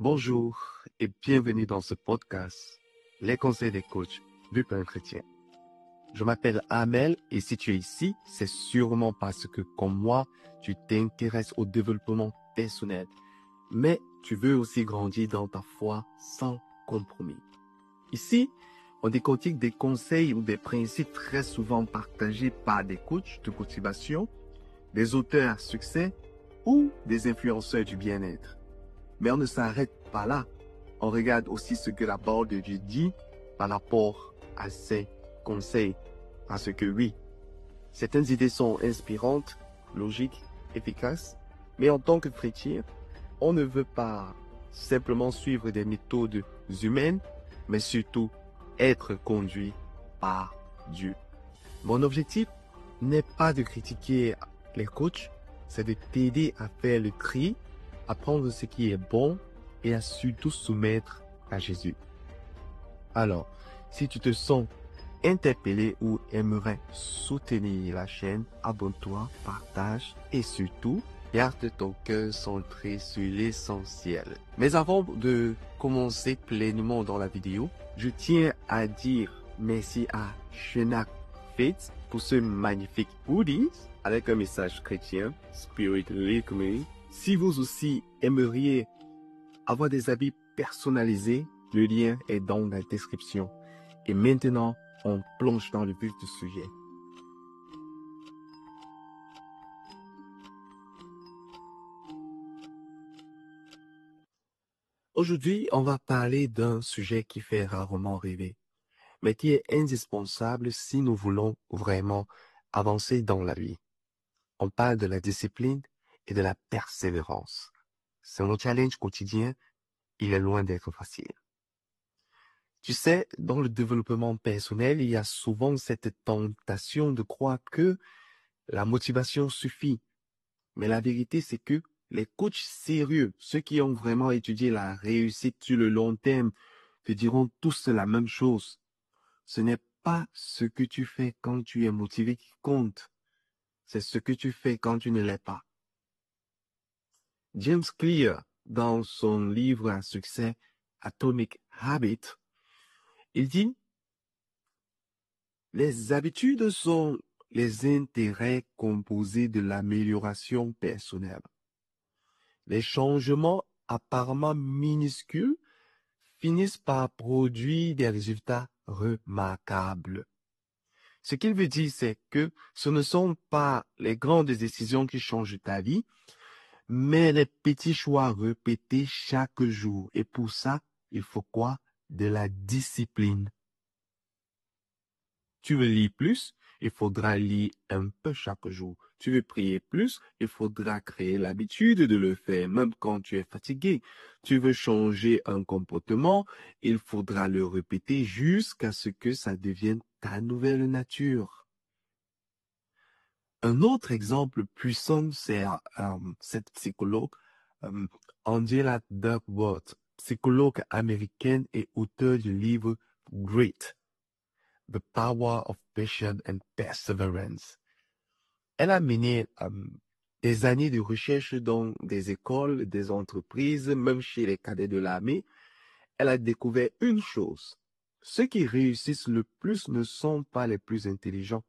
Bonjour et bienvenue dans ce podcast, Les conseils des coachs vus par un chrétien. Je m'appelle Amel et si tu es ici, c'est sûrement parce que, comme moi, tu t'intéresses au développement personnel, mais tu veux aussi grandir dans ta foi sans compromis. Ici, on décortique des conseils ou des principes très souvent partagés par des coachs de motivation, des auteurs à succès ou des influenceurs du bien-être. Mais on ne s'arrête pas là. On regarde aussi ce que la parole de Dieu dit par rapport à ces conseils. Parce que oui, certaines idées sont inspirantes, logiques, efficaces. Mais en tant que chrétien, on ne veut pas simplement suivre des méthodes humaines, mais surtout être conduit par Dieu. Mon objectif n'est pas de critiquer les coachs, c'est de t'aider à faire le tri, à prendre ce qui est bon et à surtout soumettre à Jésus. Alors, si tu te sens interpellé ou aimerais soutenir la chaîne, abonne-toi, partage et surtout, garde ton cœur centré sur l'essentiel. Mais avant de commencer pleinement dans la vidéo, je tiens à dire merci à Shenak Faith pour ce magnifique hoodie avec un message chrétien, Spirit Lead Me. Si vous aussi aimeriez avoir des habits personnalisés, le lien est dans la description. Et maintenant, on plonge dans le vif du sujet. Aujourd'hui, on va parler d'un sujet qui fait rarement rêver, mais qui est indispensable si nous voulons vraiment avancer dans la vie. On parle de la discipline et de la persévérance. C'est notre challenge quotidien, il est loin d'être facile. Tu sais, dans le développement personnel, il y a souvent cette tentation de croire que la motivation suffit. Mais la vérité, c'est que les coachs sérieux, ceux qui ont vraiment étudié la réussite sur le long terme, te diront tous la même chose. Ce n'est pas ce que tu fais quand tu es motivé qui compte. C'est ce que tu fais quand tu ne l'es pas. James Clear, dans son livre à succès Atomic Habit, il dit, les habitudes sont les intérêts composés de l'amélioration personnelle. Les changements apparemment minuscules finissent par produire des résultats remarquables. Ce qu'il veut dire, c'est que ce ne sont pas les grandes décisions qui changent ta vie, mais les petits choix répétés chaque jour. Et pour ça, il faut quoi? De la discipline. Tu veux lire plus? Il faudra lire un peu chaque jour. Tu veux prier plus? Il faudra créer l'habitude de le faire, même quand tu es fatigué. Tu veux changer un comportement? Il faudra le répéter jusqu'à ce que ça devienne ta nouvelle nature. Un autre exemple puissant, c'est cette psychologue, Angela Duckworth, psychologue américaine et auteure du livre Grit, The Power of Patience and Perseverance. Elle a mené des années de recherche dans des écoles, des entreprises, même chez les cadets de l'armée. Elle a découvert une chose. Ceux qui réussissent le plus ne sont pas les plus intelligents.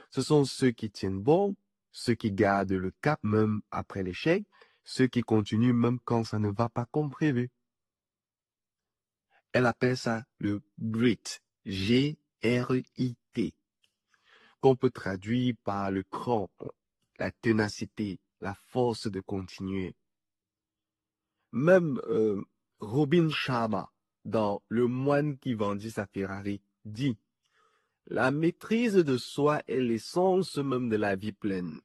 Ce sont ceux qui tiennent bon, ceux qui gardent le cap même après l'échec, ceux qui continuent même quand ça ne va pas comme prévu. Elle appelle ça le grit, G-R-I-T, qu'on peut traduire par le cran, la ténacité, la force de continuer. Même Robin Sharma, dans Le moine qui vendit sa Ferrari, dit « La maîtrise de soi est l'essence même de la vie pleine. »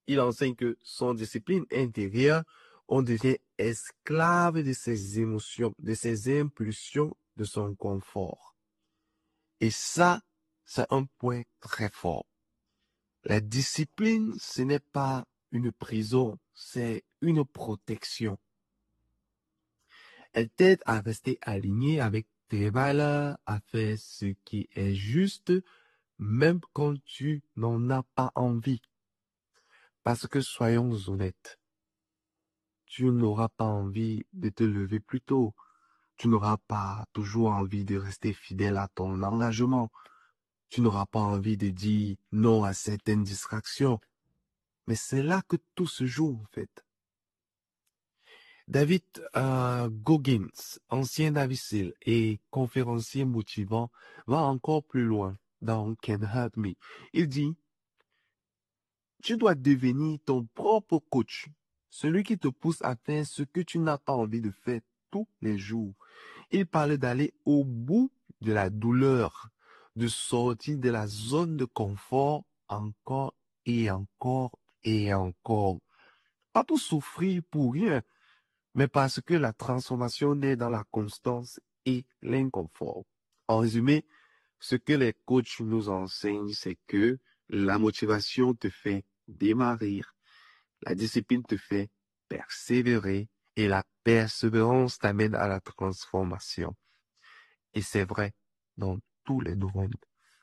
Il enseigne que sans discipline intérieure, on devient esclave de ses émotions, de ses impulsions, de son confort. Et ça, c'est un point très fort. La discipline, ce n'est pas une prison, c'est une protection. Elle t'aide à rester aligné avec tes valeurs, à faire ce qui est juste, même quand tu n'en as pas envie. Parce que soyons honnêtes, tu n'auras pas envie de te lever plus tôt. Tu n'auras pas toujours envie de rester fidèle à ton engagement. Tu n'auras pas envie de dire non à certaines distractions. Mais c'est là que tout se joue, en fait. David Goggins, ancien Navy SEAL et conférencier motivant, va encore plus loin dans Can Help Me. Il dit, tu dois devenir ton propre coach, celui qui te pousse à faire ce que tu n'as pas envie de faire tous les jours. Il parle d'aller au bout de la douleur, de sortir de la zone de confort encore et encore et encore. Pas pour souffrir pour rien, mais parce que la transformation naît dans la constance et l'inconfort. En résumé, ce que les coachs nous enseignent, c'est que la motivation te fait démarrer, la discipline te fait persévérer et la persévérance t'amène à la transformation. Et c'est vrai dans tous les domaines,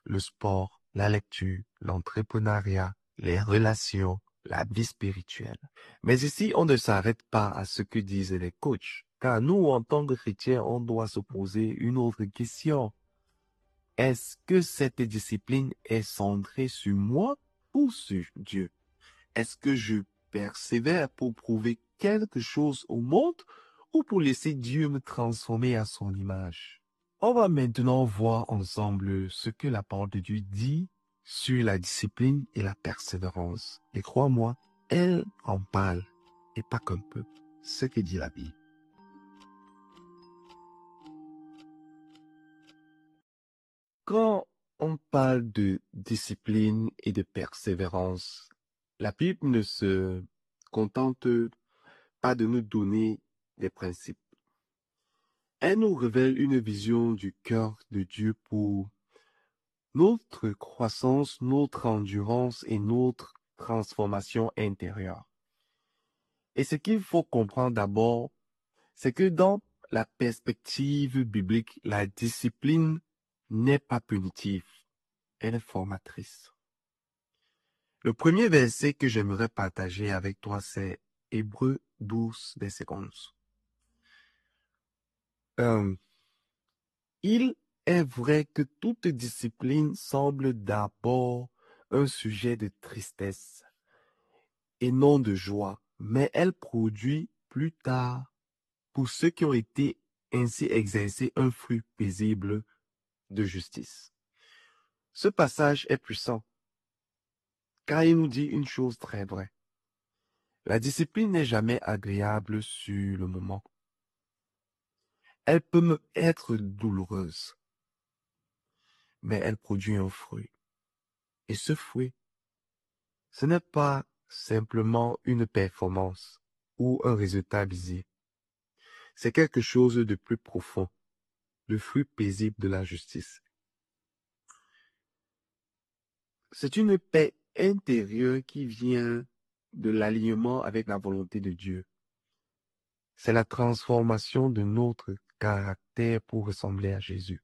le sport, la lecture, l'entrepreneuriat, les relations, la vie spirituelle. Mais ici, on ne s'arrête pas à ce que disent les coachs, car nous, en tant que chrétiens, on doit se poser une autre question. Est-ce que cette discipline est centrée sur moi ou sur Dieu? Est-ce que je persévère pour prouver quelque chose au monde ou pour laisser Dieu me transformer à son image? On va maintenant voir ensemble ce que la parole de Dieu dit sur la discipline et la persévérance. Et crois-moi, elle en parle, et pas qu'un peu, ce que dit la Bible. Quand on parle de discipline et de persévérance, la Bible ne se contente pas de nous donner des principes. Elle nous révèle une vision du cœur de Dieu pour notre croissance, notre endurance et notre transformation intérieure. Et ce qu'il faut comprendre d'abord, c'est que dans la perspective biblique, la discipline n'est pas punitive, elle est formatrice. Le premier verset que j'aimerais partager avec toi, c'est Hébreux 12, verset 11. Il est vrai que toute discipline semble d'abord un sujet de tristesse et non de joie, mais elle produit plus tard, pour ceux qui ont été ainsi exercés, un fruit paisible de justice. Ce passage est puissant, car il nous dit une chose très vraie. La discipline n'est jamais agréable sur le moment. Elle peut me être douloureuse, mais elle produit un fruit. Et ce fruit, ce n'est pas simplement une performance ou un résultat visible. C'est quelque chose de plus profond, le fruit paisible de la justice. C'est une paix intérieure qui vient de l'alignement avec la volonté de Dieu. C'est la transformation de notre caractère pour ressembler à Jésus.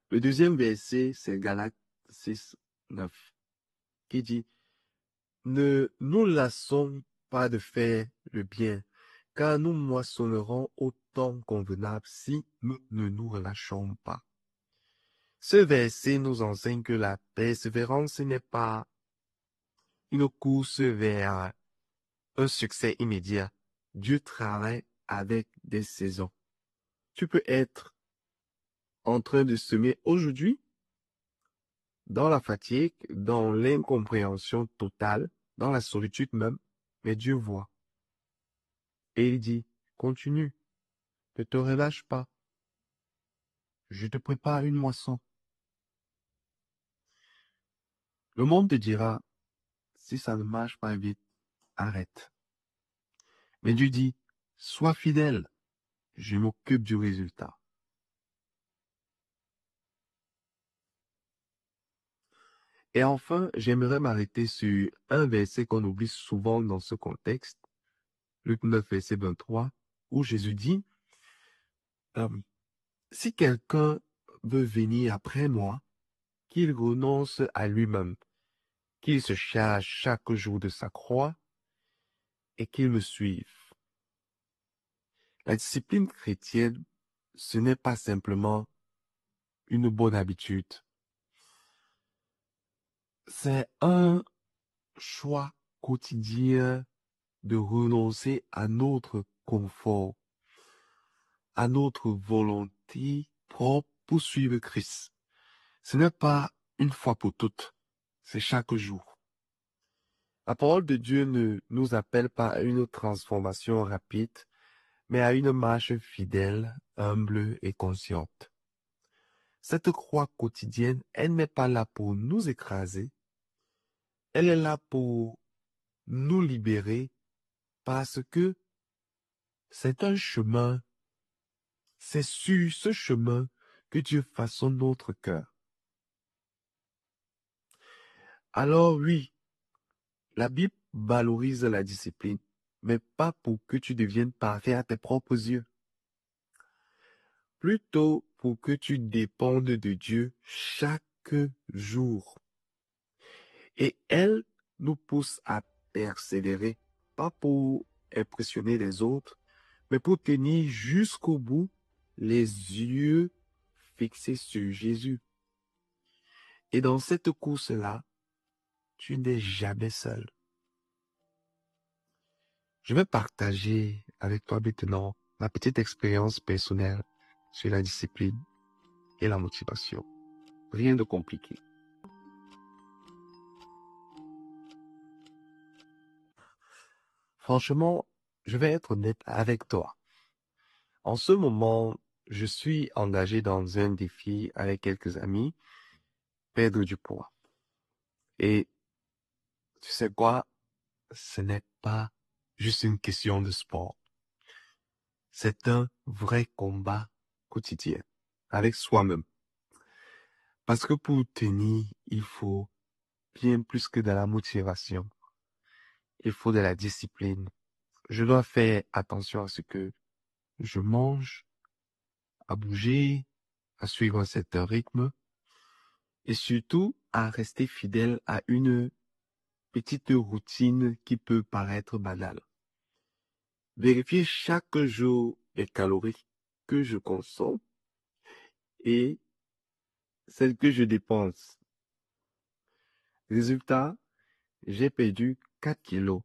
Le deuxième verset, c'est Galates 6, 9, qui dit, ne nous lassons pas de faire le bien, car nous moissonnerons au temps convenable si nous ne nous relâchons pas. Ce verset nous enseigne que la persévérance n'est pas une course vers un succès immédiat. Dieu travaille avec des saisons. Tu peux être en train de semer aujourd'hui dans la fatigue, dans l'incompréhension totale, dans la solitude même, mais Dieu voit. Et il dit, continue, ne te relâche pas. Je te prépare une moisson. Le monde te dira, si ça ne marche pas vite, arrête. Mais Dieu dit, sois fidèle, je m'occupe du résultat. Et enfin, j'aimerais m'arrêter sur un verset qu'on oublie souvent dans ce contexte, Luc 9, verset 23, où Jésus dit, euh, si quelqu'un veut venir après moi, qu'il renonce à lui-même, qu'il se charge chaque jour de sa croix et qu'ils me suivent. La discipline chrétienne, ce n'est pas simplement une bonne habitude. C'est un choix quotidien de renoncer à notre confort, à notre volonté propre pour suivre Christ. Ce n'est pas une fois pour toutes, c'est chaque jour. La parole de Dieu ne nous appelle pas à une transformation rapide, mais à une marche fidèle, humble et consciente. Cette croix quotidienne, elle n'est pas là pour nous écraser, elle est là pour nous libérer parce que c'est un chemin, c'est sur ce chemin que Dieu façonne notre cœur. Alors oui, la Bible valorise la discipline, mais pas pour que tu deviennes parfait à tes propres yeux. Plutôt pour que tu dépendes de Dieu chaque jour. Et elle nous pousse à persévérer, pas pour impressionner les autres, mais pour tenir jusqu'au bout les yeux fixés sur Jésus. Et dans cette course-là, tu n'es jamais seul. Je vais partager avec toi maintenant ma petite expérience personnelle sur la discipline et la motivation. Rien de compliqué. Franchement, je vais être honnête avec toi. En ce moment, je suis engagé dans un défi avec quelques amis, perdre du poids. Et tu sais quoi? Ce n'est pas juste une question de sport. C'est un vrai combat quotidien avec soi-même. Parce que pour tenir, il faut bien plus que de la motivation. Il faut de la discipline. Je dois faire attention à ce que je mange, à bouger, à suivre un certain rythme et surtout à rester fidèle à une petite routine qui peut paraître banale. Vérifier chaque jour les calories que je consomme et celles que je dépense. Résultat, j'ai perdu 4 kilos.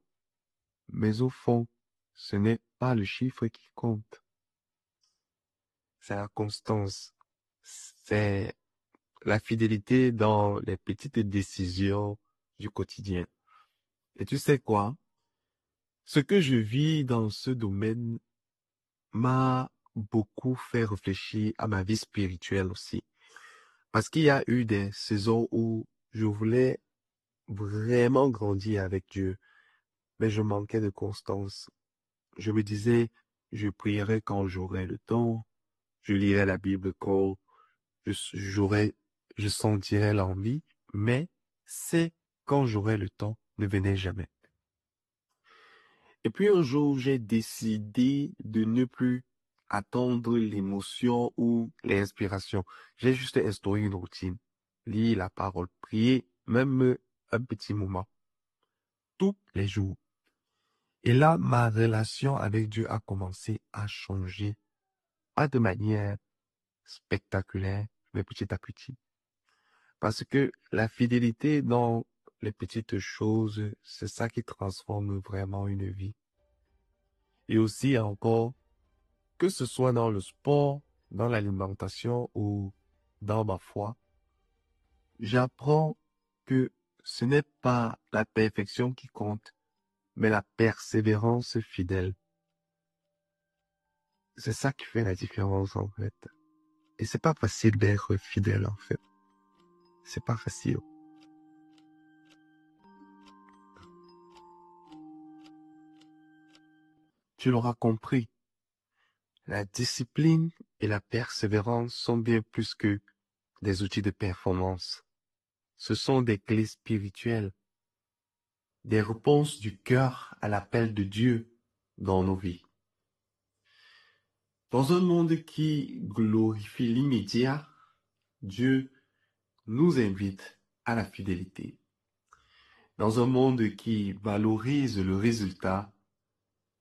Mais au fond, ce n'est pas le chiffre qui compte. C'est la constance. C'est la fidélité dans les petites décisions du quotidien. Et tu sais quoi? Ce que je vis dans ce domaine m'a beaucoup fait réfléchir à ma vie spirituelle aussi. Parce qu'il y a eu des saisons où je voulais vraiment grandir avec Dieu, mais je manquais de constance. Je me disais, je prierai quand j'aurai le temps, je lirai la Bible quand j'aurai, je sentirai l'envie, mais c'est quand j'aurai le temps ne venait jamais. Et puis un jour, j'ai décidé de ne plus attendre l'émotion ou l'inspiration. J'ai juste instauré une routine. Lire la parole, prier, même un petit moment, tous les jours. Et là, ma relation avec Dieu a commencé à changer, pas de manière spectaculaire, mais petit à petit. Parce que la fidélité dans les petites choses, c'est ça qui transforme vraiment une vie. Et aussi encore, que ce soit dans le sport, dans l'alimentation ou dans ma foi, j'apprends que ce n'est pas la perfection qui compte, mais la persévérance fidèle. C'est ça qui fait la différence en fait. Et c'est pas facile d'être fidèle en fait. C'est pas facile. Tu l'auras compris. La discipline et la persévérance sont bien plus que des outils de performance. Ce sont des clés spirituelles, des réponses du cœur à l'appel de Dieu dans nos vies. Dans un monde qui glorifie l'immédiat, Dieu nous invite à la fidélité. Dans un monde qui valorise le résultat,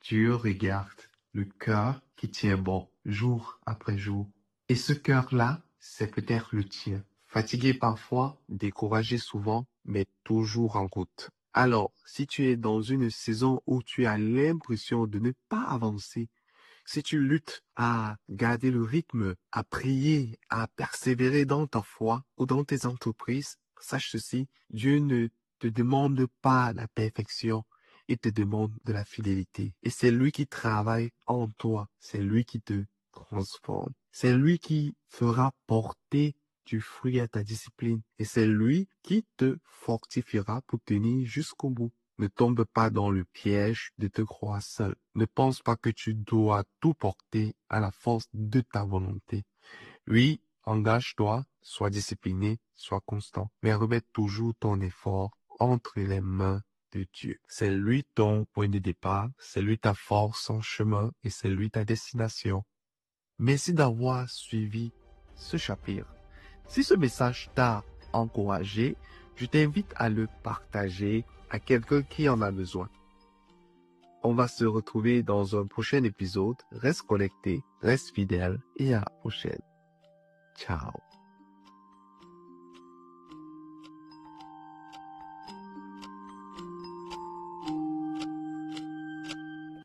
Tu regardes le cœur qui tient bon jour après jour. Et ce cœur-là, c'est peut-être le tien. Fatigué parfois, découragé souvent, mais toujours en route. Alors, si tu es dans une saison où tu as l'impression de ne pas avancer, si tu luttes à garder le rythme, à prier, à persévérer dans ta foi ou dans tes entreprises, sache ceci, Dieu ne te demande pas la perfection, il te demande de la fidélité. Et c'est lui qui travaille en toi, c'est lui qui te transforme, c'est lui qui fera porter du fruit à ta discipline et c'est lui qui te fortifiera pour tenir jusqu'au bout. Ne tombe pas dans le piège de te croire seul. Ne pense pas que tu dois tout porter à la force de ta volonté. Oui, engage-toi, sois discipliné, sois constant, mais remets toujours ton effort entre les mains de Dieu. C'est lui ton point de départ, c'est lui ta force en chemin et c'est lui ta destination. Merci d'avoir suivi ce chapitre. Si ce message t'a encouragé, je t'invite à le partager à quelqu'un qui en a besoin. On va se retrouver dans un prochain épisode. Reste connecté, reste fidèle et à la prochaine. Ciao.